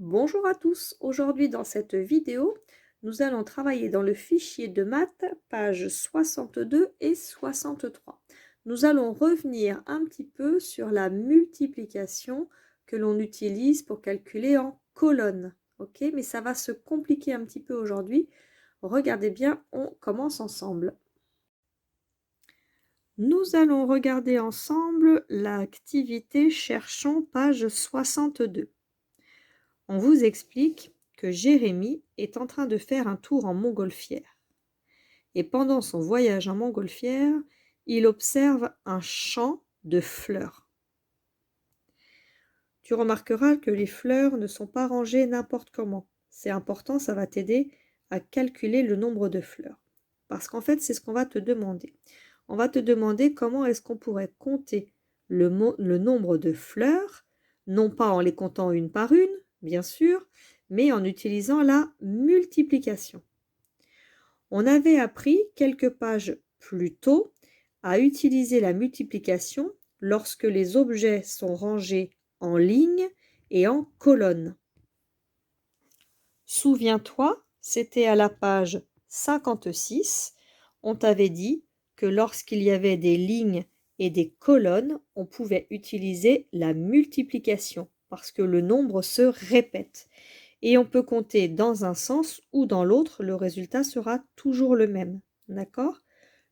Bonjour à tous, aujourd'hui dans cette vidéo, nous allons travailler dans le fichier de maths, pages 62 et 63. Nous allons revenir un petit peu sur la multiplication que l'on utilise pour calculer en colonnes. Ok, mais ça va se compliquer un petit peu aujourd'hui. Regardez bien, on commence ensemble. Nous allons regarder ensemble l'activité Cherchons, page 62. On vous explique que Jérémie est en train de faire un tour en montgolfière. Et pendant son voyage en montgolfière, il observe un champ de fleurs. Tu remarqueras que les fleurs ne sont pas rangées n'importe comment. C'est important, ça va t'aider à calculer le nombre de fleurs. Parce qu'en fait, c'est ce qu'on va te demander. On va te demander comment est-ce qu'on pourrait compter le nombre de fleurs, non pas en les comptant une par une, bien sûr, mais en utilisant la multiplication. On avait appris quelques pages plus tôt à utiliser la multiplication lorsque les objets sont rangés en ligne et en colonne. Souviens-toi, c'était à la page 56, on t'avait dit que lorsqu'il y avait des lignes et des colonnes, on pouvait utiliser la multiplication parce que le nombre se répète. Et on peut compter dans un sens ou dans l'autre, le résultat sera toujours le même. D'accord?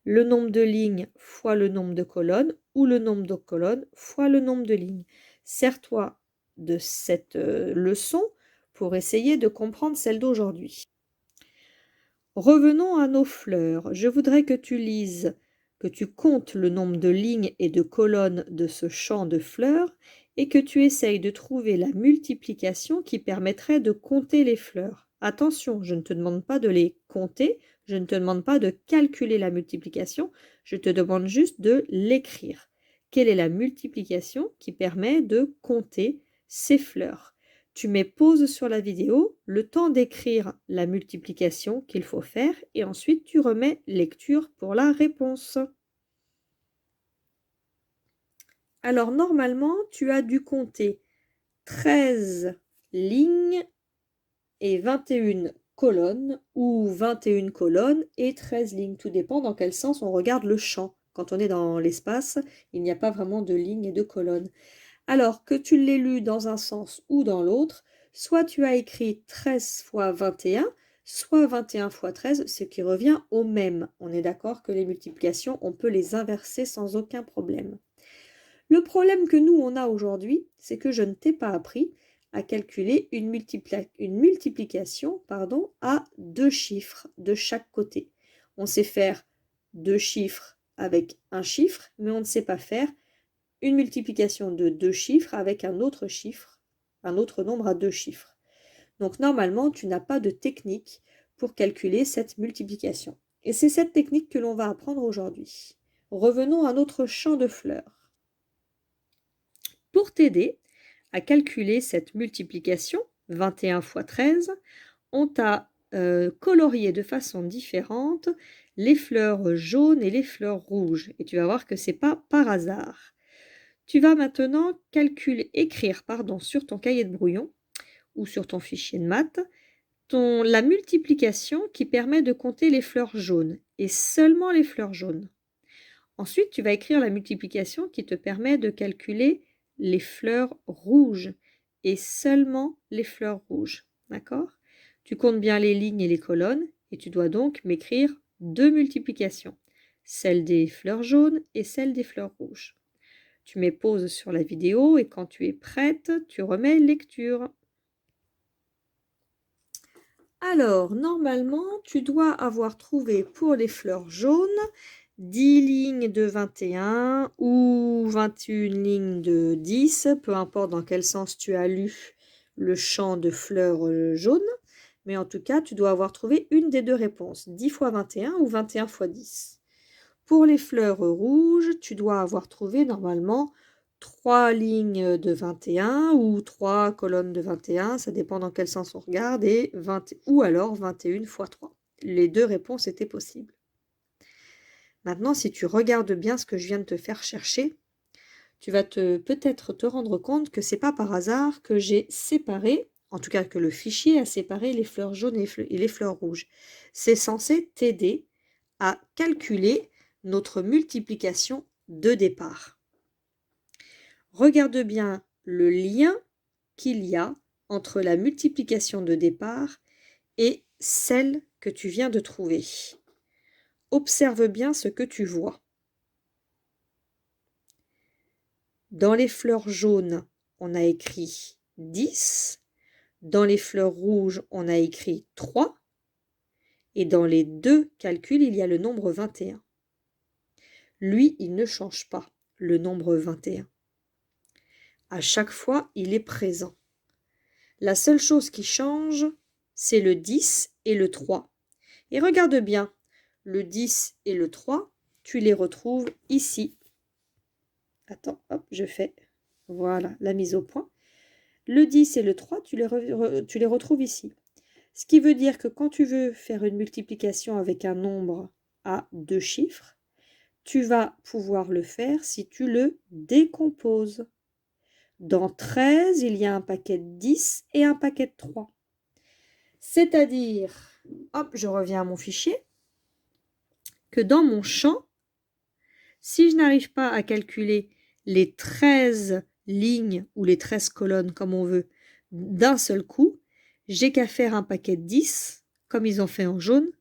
Le nombre de lignes fois le nombre de colonnes ou le nombre de colonnes fois le nombre de lignes. Sers-toi de cette leçon pour essayer de comprendre celle d'aujourd'hui. Revenons à nos fleurs. Je voudrais que tu lises, que tu comptes le nombre de lignes et de colonnes de ce champ de fleurs et que tu essayes de trouver la multiplication qui permettrait de compter les fleurs. Attention, je ne te demande pas de les compter, je ne te demande pas de calculer la multiplication, je te demande juste de l'écrire. Quelle est la multiplication qui permet de compter ces fleurs? Tu mets pause sur la vidéo, le temps d'écrire la multiplication qu'il faut faire et ensuite tu remets lecture pour la réponse. Alors normalement, tu as dû compter 13 lignes et 21 colonnes ou 21 colonnes et 13 lignes. Tout dépend dans quel sens on regarde le champ. Quand on est dans l'espace, il n'y a pas vraiment de lignes et de colonnes. Alors que tu l'aies lu dans un sens ou dans l'autre, soit tu as écrit 13 fois 21, soit 21 fois 13, ce qui revient au même. On est d'accord que les multiplications, on peut les inverser sans aucun problème. Le problème que nous, on a aujourd'hui, c'est que je ne t'ai pas appris à calculer une multiplication à deux chiffres de chaque côté. On sait faire deux chiffres avec un chiffre, mais on ne sait pas faire une multiplication de deux chiffres avec un autre chiffre, un autre nombre à deux chiffres. Donc normalement, tu n'as pas de technique pour calculer cette multiplication. Et c'est cette technique que l'on va apprendre aujourd'hui. Revenons à notre champ de fleurs. Pour t'aider à calculer cette multiplication, 21 fois 13, on t'a colorié de façon différente les fleurs jaunes et les fleurs rouges. Et tu vas voir que ce n'est pas par hasard. Tu vas maintenant écrire sur ton cahier de brouillon ou sur ton fichier de maths la multiplication qui permet de compter les fleurs jaunes et seulement les fleurs jaunes. Ensuite, tu vas écrire la multiplication qui te permet de calculer les fleurs rouges et seulement les fleurs rouges. D'accord? Tu comptes bien les lignes et les colonnes et tu dois donc m'écrire deux multiplications, celle des fleurs jaunes et celle des fleurs rouges. Tu mets pause sur la vidéo et quand tu es prête, tu remets lecture. Alors, normalement, tu dois avoir trouvé pour les fleurs jaunes 10 lignes de 21 ou 21 lignes de 10, peu importe dans quel sens tu as lu le champ de fleurs jaunes. Mais en tout cas, tu dois avoir trouvé une des deux réponses, 10 fois 21 ou 21 fois 10. Pour les fleurs rouges, tu dois avoir trouvé normalement 3 lignes de 21 ou 3 colonnes de 21, ça dépend dans quel sens on regarde, ou alors 21 fois 3. Les deux réponses étaient possibles. Maintenant, si tu regardes bien ce que je viens de te faire chercher, tu vas peut-être te rendre compte que ce n'est pas par hasard que j'ai séparé en tout cas que le fichier a séparé les fleurs jaunes et les fleurs rouges. C'est censé t'aider à calculer notre multiplication de départ. Regarde bien le lien qu'il y a entre la multiplication de départ et celle que tu viens de trouver. Observe bien ce que tu vois. Dans les fleurs jaunes, on a écrit 10. Dans les fleurs rouges, on a écrit 3. Et dans les deux calculs, il y a le nombre 21. Lui, il ne change pas, le nombre 21. À chaque fois, il est présent. La seule chose qui change, c'est le 10 et le 3. Et regarde bien, le 10 et le 3, tu les retrouves ici. Attends, hop, je fais, voilà, la mise au point. Le 10 et le 3, tu les retrouves ici. Ce qui veut dire que quand tu veux faire une multiplication avec un nombre à 2 chiffres, tu vas pouvoir le faire si tu le décomposes. Dans 13, il y a un paquet de 10 et un paquet de 3. C'est-à-dire, hop, je reviens à mon fichier, que dans mon champ, si je n'arrive pas à calculer les 13 lignes ou les 13 colonnes, comme on veut, d'un seul coup, j'ai qu'à faire un paquet de 10, comme ils ont fait en jaune,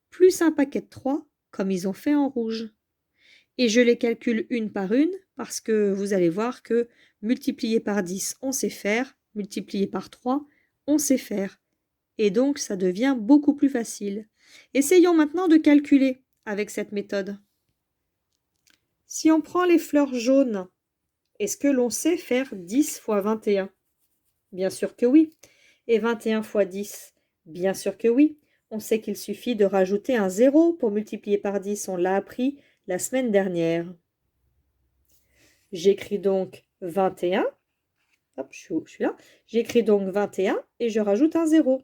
plus un paquet de 3, comme ils ont fait en rouge. Et je les calcule une par une, parce que vous allez voir que multiplier par 10, on sait faire, multiplier par 3, on sait faire. Et donc, ça devient beaucoup plus facile. Essayons maintenant de calculer avec cette méthode. Si on prend les fleurs jaunes, est-ce que l'on sait faire 10 fois 21? Bien sûr que oui. Et 21 fois 10? Bien sûr que oui. On sait qu'il suffit de rajouter un 0 pour multiplier par 10. On l'a appris la semaine dernière. J'écris donc 21. Hop, je suis là. J'écris donc 21 et je rajoute un 0.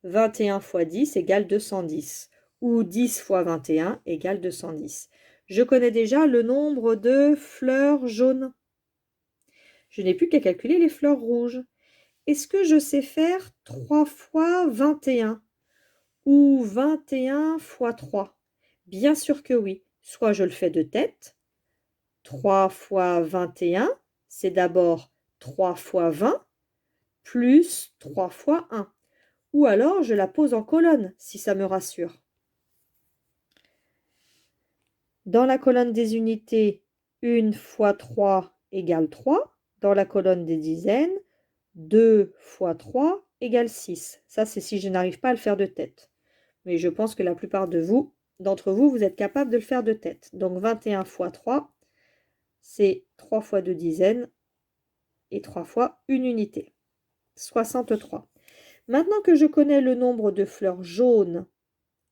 21 fois 10 égale 210. Ou 10 fois 21 égale 210. Je connais déjà le nombre de fleurs jaunes. Je n'ai plus qu'à calculer les fleurs rouges. Est-ce que je sais faire 3 fois 21 ou 21 fois 3? Bien sûr que oui. Soit je le fais de tête. 3 fois 21, c'est d'abord 3 fois 20 plus 3 fois 1. Ou alors je la pose en colonne, si ça me rassure. Dans la colonne des unités, 1 fois 3 égale 3. Dans la colonne des dizaines, 2 fois 3 égale 6. Ça, c'est si je n'arrive pas à le faire de tête. Mais je pense que la plupart d'entre vous, vous êtes capables de le faire de tête. Donc 21 fois 3, c'est 3 fois 2 dizaines et 3 fois une unité. 63. Maintenant que je connais le nombre de fleurs jaunes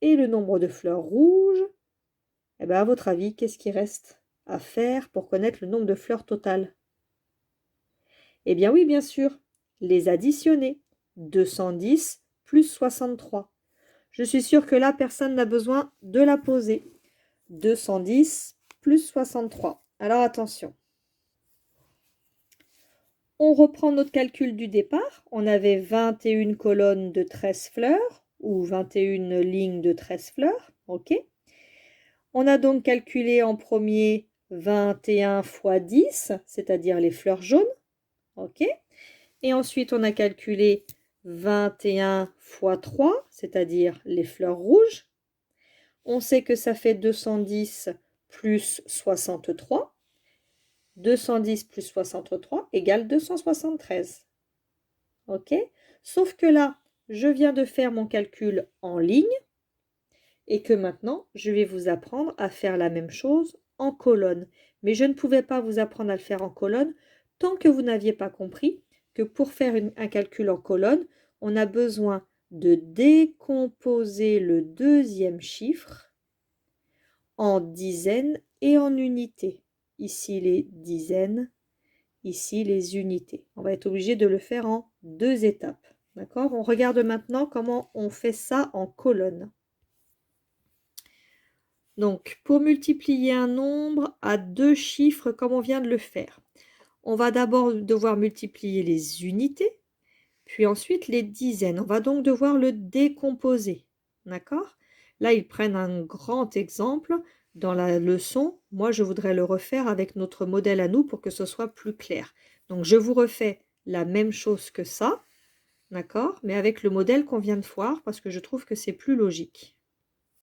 et le nombre de fleurs rouges, eh bien, à votre avis, qu'est-ce qui reste à faire pour connaître le nombre de fleurs totales? Eh bien oui, bien sûr, les additionner. 210 plus 63. Je suis sûre que là, personne n'a besoin de la poser. 210 plus 63. Alors attention. On reprend notre calcul du départ. On avait 21 colonnes de 13 fleurs ou 21 lignes de 13 fleurs. OK. On a donc calculé en premier 21 fois 10, c'est-à-dire les fleurs jaunes. OK. Et ensuite, on a calculé 21 fois 3, c'est-à-dire les fleurs rouges. On sait que ça fait 210 plus 63. 210 plus 63 égale 273. OK? Sauf que là, je viens de faire mon calcul en ligne et que maintenant, je vais vous apprendre à faire la même chose en colonne. Mais je ne pouvais pas vous apprendre à le faire en colonne tant que vous n'aviez pas compris que pour faire un calcul en colonne, on a besoin de décomposer le deuxième chiffre en dizaines et en unités. Ici les dizaines, ici les unités. On va être obligé de le faire en 2 étapes. D'accord? On regarde maintenant comment on fait ça en colonne. Donc, pour multiplier un nombre à 2 chiffres comme on vient de le faire, on va d'abord devoir multiplier les unités, puis ensuite les dizaines. On va donc devoir le décomposer. D'accord? Là, ils prennent un grand exemple dans la leçon. Moi, je voudrais le refaire avec notre modèle à nous pour que ce soit plus clair. Donc, je vous refais la même chose que ça, d'accord? Mais avec le modèle qu'on vient de voir parce que je trouve que c'est plus logique.